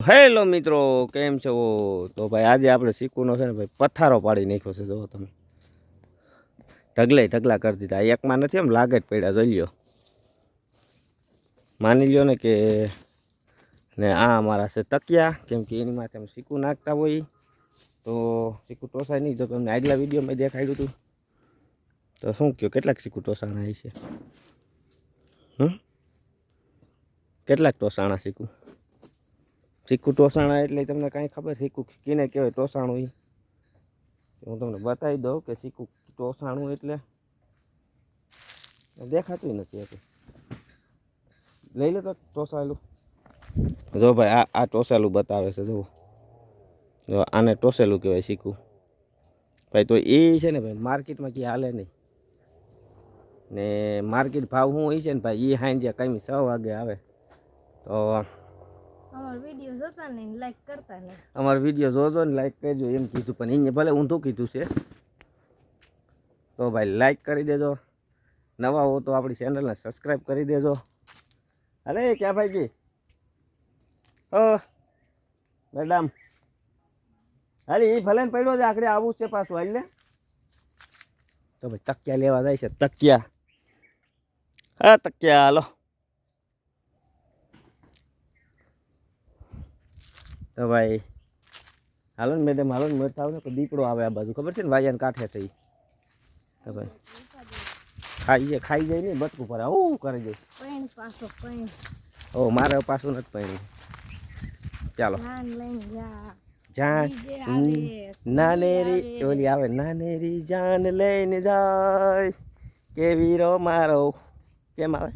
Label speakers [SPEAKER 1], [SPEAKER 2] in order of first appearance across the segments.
[SPEAKER 1] Hello મિત્રો, કેમ છો? તો ભાઈ આજે આપણે શીખવાનો છે ને ભાઈ પથ્થારો પાડી નાખ્યો છે. જો તમે ઢગલા કરી દીધા. એકમાં નથી એમ લાગે જ પડ્યા. જોઈ લ્યો, માની લ્યો ને કે ને આ અમારા છે તકિયા, કેમ કે એની માથે અમે શીકું નાખતા હોય તો શીકું ટોસાય નહીં. તો તમને આગલા વિડીયોમાં દેખાડ્યું હતું. તો શું કહો, કેટલાક શીકું ટોસાણા છે? કેટલાક ટોસાણા શીકું? શીકું ટોસાણા એટલે તમને કાંઈ ખબર? શીકું કીને કહેવાય ટોસાણું? હું તમને બતાવી દઉં કે શીકું ટોસાણું એટલે દેખાતું નથી. હતું લઈ લો તો ટોસાયેલું. જો ભાઈ આ ટોસેલું બતાવે છે. જુઓ, જો આને ટોસેલું કહેવાય શીકું. ભાઈ તો એ છે ને ભાઈ માર્કેટમાં ક્યાં હાલે નહીં. ને માર્કેટ ભાવ શું હોય છે ને ભાઈ, એ હાઈ જ્યાં કમી 6 વાગે આવે. તો અમારો વિડીયો જોજો ને લાઈક કરજો એમ કીધું, પણ એને ભલે ઊંધું કીધું છે. તો ભાઈ લાઈક કરી દેજો. નવા હો તો આપણી ચેનલને સબસ્ક્રાઈબ કરી દેજો. અરે ક્યાં ભાઈજી? મેડમ અરે એ ભલે ને પડ્યો છે, આખરે આવું છે પાછું. હાલ ને તો ભાઈ તકિયા લેવા જાય છે. તકિયા, હા તકિયા હાલો. તો ભાઈ હાલો ને મેડમ, હાલો ને. મેં થાવ ને તો દીપડો આવે આ બાજુ, ખબર છે ને? વાયાને કાંઠે થઈ. તો ભાઈ ખાઈ જાય ને બચકું પડે. આવું કરી જાય. ઓ મારે પાછું નથી પડ્યું. ચાલો જાન નાનેરી ઓલી આવે, નાનેરી જાન લઈને જાય કે વીરો મારો. કેમ આવે?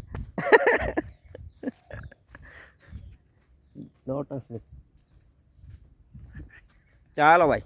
[SPEAKER 1] ચાલો ભાઈ.